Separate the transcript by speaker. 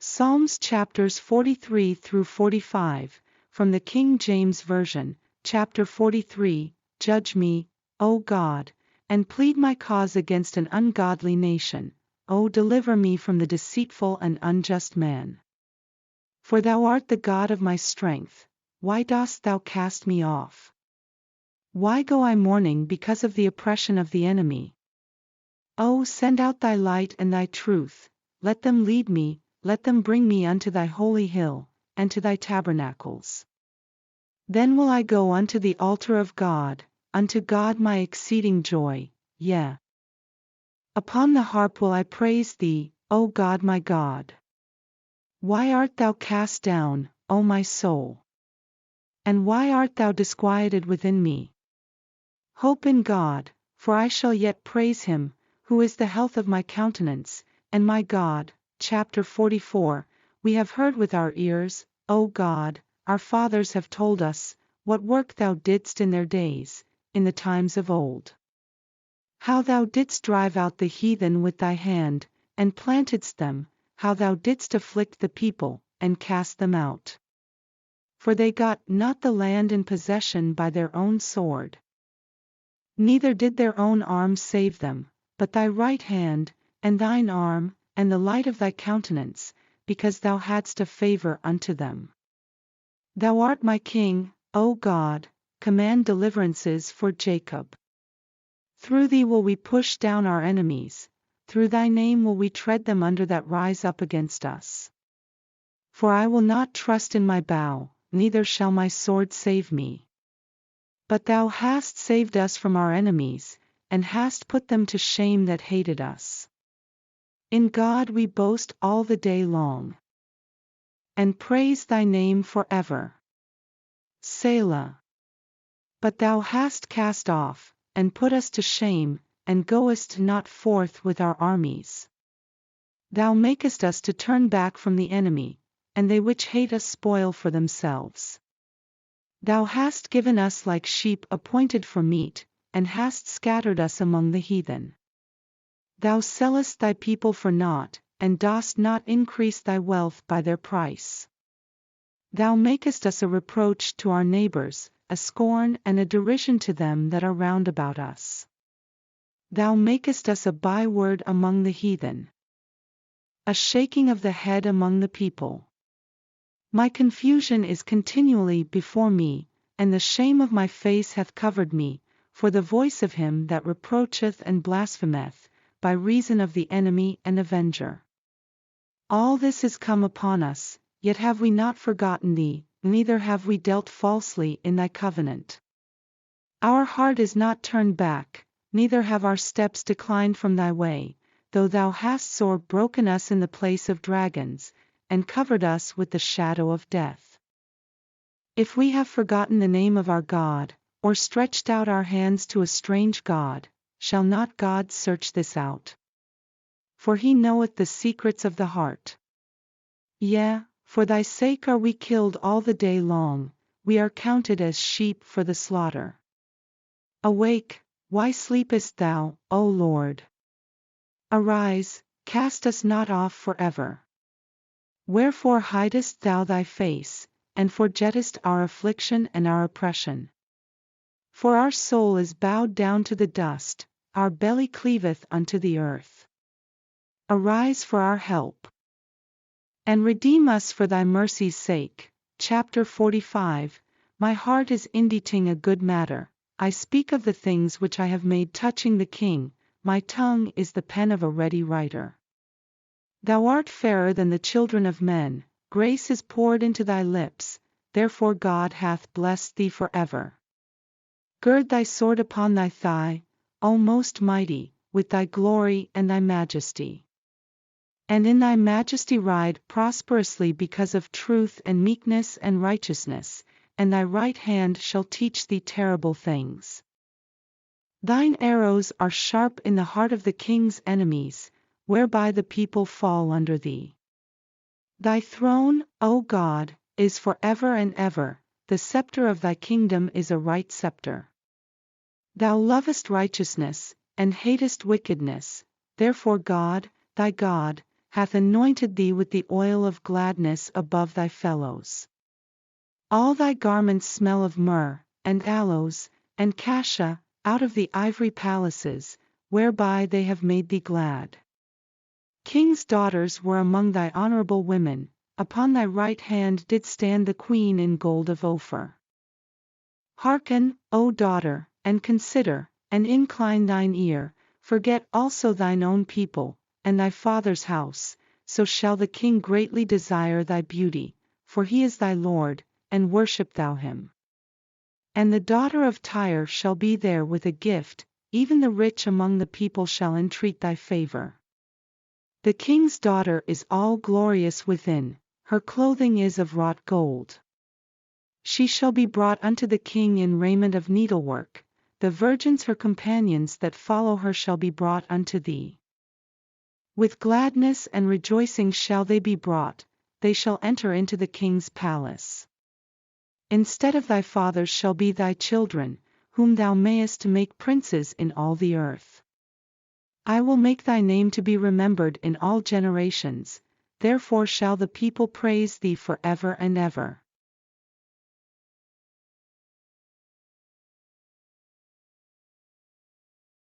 Speaker 1: Psalms chapters 43 through 45, from the King James Version. Chapter 43, Judge me, O God, and plead my cause against an ungodly nation. O deliver me from the deceitful and unjust man. For thou art the God of my strength, why dost thou cast me off? Why go I mourning because of the oppression of the enemy? O send out thy light and thy truth, let them lead me, let them bring me unto thy holy hill, and to thy tabernacles. Then will I go unto the altar of God, unto God my exceeding joy, yea. Upon the harp will I praise thee, O God my God. Why art thou cast down, O my soul? And why art thou disquieted within me? Hope in God, for I shall yet praise him, who is the health of my countenance, and my God. Chapter 44, we have heard with our ears, O God, our fathers have told us, what work thou didst in their days, in the times of old. How thou didst drive out the heathen with thy hand, and plantedst them, how thou didst afflict the people, and cast them out. For they got not the land in possession by their own sword. Neither did their own arm save them, but thy right hand, and thine arm, and the light of thy countenance, because thou hadst a favor unto them. Thou art my King, O God, command deliverances for Jacob. Through thee will we push down our enemies, through thy name will we tread them under that rise up against us. For I will not trust in my bow, neither shall my sword save me. But thou hast saved us from our enemies, and hast put them to shame that hated us. In God we boast all the day long, and praise thy name forever. Selah. But thou hast cast off, and put us to shame, and goest not forth with our armies. Thou makest us to turn back from the enemy, and they which hate us spoil for themselves. Thou hast given us like sheep appointed for meat, and hast scattered us among the heathen. Thou sellest thy people for naught, and dost not increase thy wealth by their price. Thou makest us a reproach to our neighbors, a scorn and a derision to them that are round about us. Thou makest us a byword among the heathen, a shaking of the head among the people. My confusion is continually before me, and the shame of my face hath covered me, for the voice of him that reproacheth and blasphemeth, by reason of the enemy and avenger. All this is come upon us, yet have we not forgotten thee, neither have we dealt falsely in thy covenant. Our heart is not turned back, neither have our steps declined from thy way, though thou hast sore broken us in the place of dragons, and covered us with the shadow of death. If we have forgotten the name of our God, or stretched out our hands to a strange God, shall not God search this out? For he knoweth the secrets of the heart. Yea, for thy sake are we killed all the day long, we are counted as sheep for the slaughter. Awake, why sleepest thou, O Lord? Arise, cast us not off forever. Wherefore hidest thou thy face, and forgettest our affliction and our oppression? For our soul is bowed down to the dust, our belly cleaveth unto the earth. Arise for our help, and redeem us for thy mercy's sake. Chapter 45, my heart is inditing a good matter, I speak of the things which I have made touching the king, my tongue is the pen of a ready writer. Thou art fairer than the children of men, grace is poured into thy lips, therefore God hath blessed thee forever. Gird thy sword upon thy thigh, O most mighty, with thy glory and thy majesty. And in thy majesty ride prosperously because of truth and meekness and righteousness, and thy right hand shall teach thee terrible things. Thine arrows are sharp in the heart of the king's enemies, whereby the people fall under thee. Thy throne, O God, is for ever and ever, the scepter of thy kingdom is a right scepter. Thou lovest righteousness, and hatest wickedness, therefore God, thy God, hath anointed thee with the oil of gladness above thy fellows. All thy garments smell of myrrh, and aloes, and cassia, out of the ivory palaces, whereby they have made thee glad. Kings' daughters were among thy honorable women, upon thy right hand did stand the queen in gold of Ophir. Hearken, O daughter, and consider, and incline thine ear, forget also thine own people, and thy father's house, so shall the king greatly desire thy beauty, for he is thy Lord, and worship thou him. And the daughter of Tyre shall be there with a gift, even the rich among the people shall entreat thy favor. The king's daughter is all glorious within, her clothing is of wrought gold. She shall be brought unto the king in raiment of needlework, the virgins her companions that follow her shall be brought unto thee. With gladness and rejoicing shall they be brought, they shall enter into the king's palace. Instead of thy fathers shall be thy children, whom thou mayest make princes in all the earth. I will make thy name to be remembered in all generations, therefore shall the people praise thee for ever and ever.